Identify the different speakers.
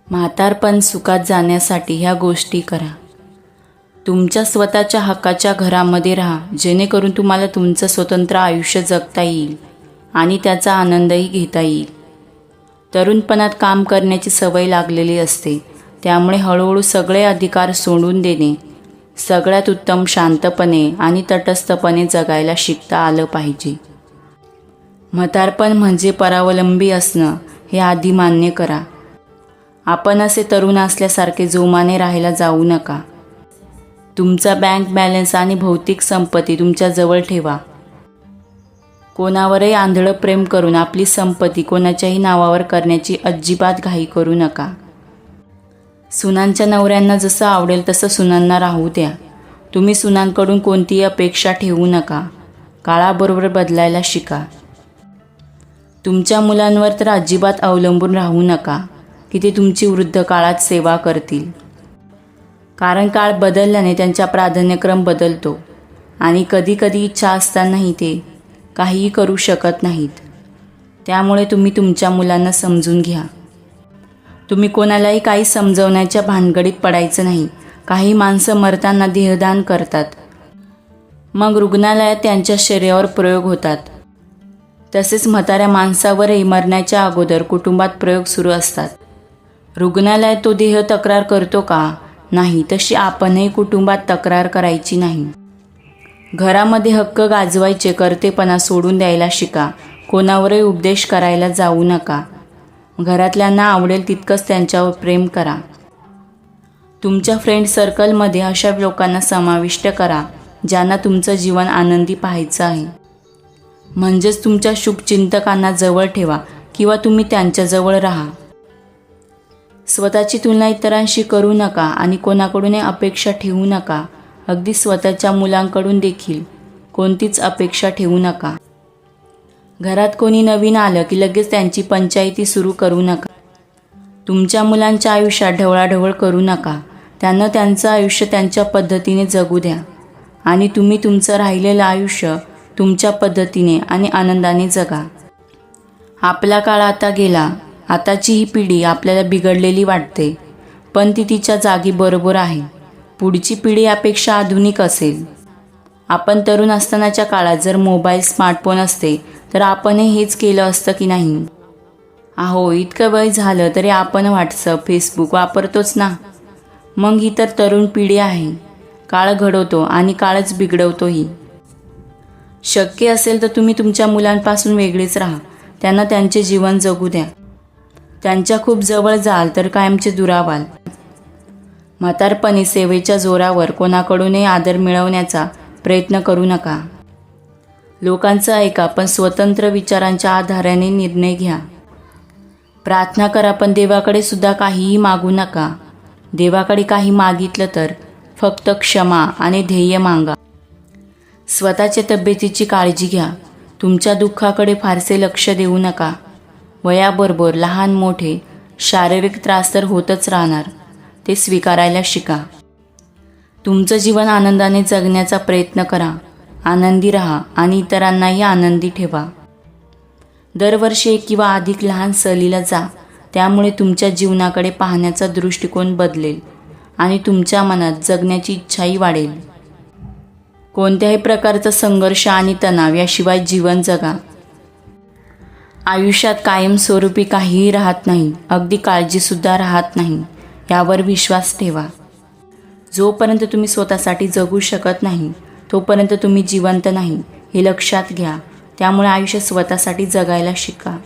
Speaker 1: म्हातारपण सुखात जाण्यासाठी ह्या गोष्टी करा. तुमच्या स्वतःच्या हक्काच्या घरामध्ये राहा, जेणेकरून तुम्हाला तुमचं स्वतंत्र आयुष्य जगता येईल आणि त्याचा आनंदही घेता येईल. तरुणपणात काम करण्याची सवय लागलेली असते, त्यामुळे हळूहळू सगळे अधिकार सोडून देणे, सगळ्यात उत्तम शांतपणे आणि तटस्थपणे जगायला शिकता आलं पाहिजे. म्हातारपण म्हणजे परावलंबी असणं हे आधी मान्य करा. आपण असे तरुण असल्यासारखे जोमाने राहायला जाऊ नका. तुमचा बँक बॅलन्स आणि भौतिक संपत्ती तुमच्या जवळ ठेवा. कोणावरही आंधळं प्रेम करून आपली संपत्ती कोणाच्याही नावावर करण्याची अजिबात घाई करू नका. सुनांच्या नवऱ्यांना जसं आवडेल तसं सुनांना राहू द्या. तुम्ही सुनांकडून कोणतीही अपेक्षा ठेवू नका. काळाबरोबर बदलायला शिका. तुमच्या मुलांवर तर अजिबात अवलंबून राहू नका की ते तुमची वृद्ध काळात सेवा करतील. कारण काळ बदलल्याने त्यांचा प्राधान्यक्रम बदलतो आणि कधीकधी इच्छा असतानाही ते काहीही करू शकत नाहीत. त्यामुळे तुम्ही तुमच्या मुलांना समजून घ्या. तुम्ही कोणालाही काही समजवण्याच्या भानगडीत पडायचं नाही. काही माणसं मरताना देहदान करतात, मग रुग्णालयात त्यांच्या शरीरावर प्रयोग होतात. तसेच म्हाताऱ्या माणसावरही मरण्याच्या अगोदर कुटुंबात प्रयोग सुरू असतात. रुग्णालयात तो देह तक्रार करतो का? नाही. तशी आपणही कुटुंबात तक्रार करायची नाही. घरामध्ये हक्क गाजवायचे कर्तेपणा सोडून द्यायला शिका. कोणावरही उपदेश करायला जाऊ नका. घरातल्यांना आवडेल तितकंच त्यांच्यावर प्रेम करा. तुमच्या फ्रेंड सर्कलमध्ये अशा लोकांना समाविष्ट करा ज्यांना तुमचं जीवन आनंदी पाहायचं आहे. म्हणजेच तुमच्या शुभचिंतकांना जवळ ठेवा किंवा तुम्ही त्यांच्याजवळ राहा. स्वतःची तुलना इतरांशी करू नका आणि कोणाकडूनही अपेक्षा ठेवू नका. अगदी स्वतःच्या मुलांकडून देखील कोणतीच अपेक्षा ठेवू नका. घरात कोणी नवीन आलं की लगेच त्यांची पंचायती सुरू करू नका. तुमच्या मुलांच्या आयुष्यात ढवळाढवळ करू नका. त्यांना त्यांचं आयुष्य त्यांच्या पद्धतीने जगू द्या आणि तुम्ही तुमचं राहिलेलं आयुष्य तुमच्या पद्धतीने आणि आनंदाने जगा. आपला काळ आता गेला. आताची ही पिढी आपल्याला बिघडलेली वाटते, पण ती तिच्या जागी बरोबर आहे. पुढची पिढी यापेक्षा आधुनिक असेल. आपण तरुण असतानाच्या काळात जर मोबाईल, स्मार्टफोन असते तर आपणही हेच केलं असतं की नाही? अहो, इतकं वय झालं तरी आपण व्हॉट्सअप, फेसबुक वापरतोच ना. मग ही तर तरुण पिढी आहे. काळ घडवतो आणि काळच बिघडवतोही. शक्य असेल तर तुम्ही तुमच्या मुलांपासून वेगळेच राहा. त्यांना त्यांचे जीवन जगू द्या. त्यांच्या खूप जवळ जाल तर कायमचे दुरावाल. म्हातारपणी सेवेच्या जोरावर कोणाकडूनही आदर मिळवण्याचा प्रयत्न करू नका. लोकांचं ऐका, पण स्वतंत्र विचारांच्या आधाराने निर्णय घ्या. प्रार्थना करा, पण देवाकडे सुद्धा काहीही मागू नका. देवाकडे काही मागितलं तर फक्त क्षमा आणि ध्येय मागा. स्वतःच्या तब्येतीची काळजी घ्या. तुमच्या दुःखाकडे फारसे लक्ष देऊ नका. वयाबरोबर लहान मोठे शारीरिक त्रास तर होतच राहणार, ते स्वीकारायला शिका. तुमचं जीवन आनंदाने जगण्याचा प्रयत्न करा. आनंदी राहा आणि इतरांनाही आनंदी ठेवा. दरवर्षी एक किंवा अधिक लहान सहलीला जा. त्यामुळे तुमच्या जीवनाकडे पाहण्याचा दृष्टिकोन बदलेल आणि तुमच्या मनात जगण्याची इच्छाही वाढेल. कोणत्याही प्रकारचा संघर्ष आणि तणाव याशिवाय जीवन जगा. आयुष्यात कायमस्वरूपी काहीही राहत नाही, अगदी काळजीसुद्धा राहत नाही. यावर विश्वास ठेवा. जोपर्यंत तुम्ही स्वतःसाठी जगू शकत नाही तोपर्यंत तुम्ही जिवंत नाही, हे लक्षात घ्या. त्यामुळे आयुष्य स्वतःसाठी जगायला शिका.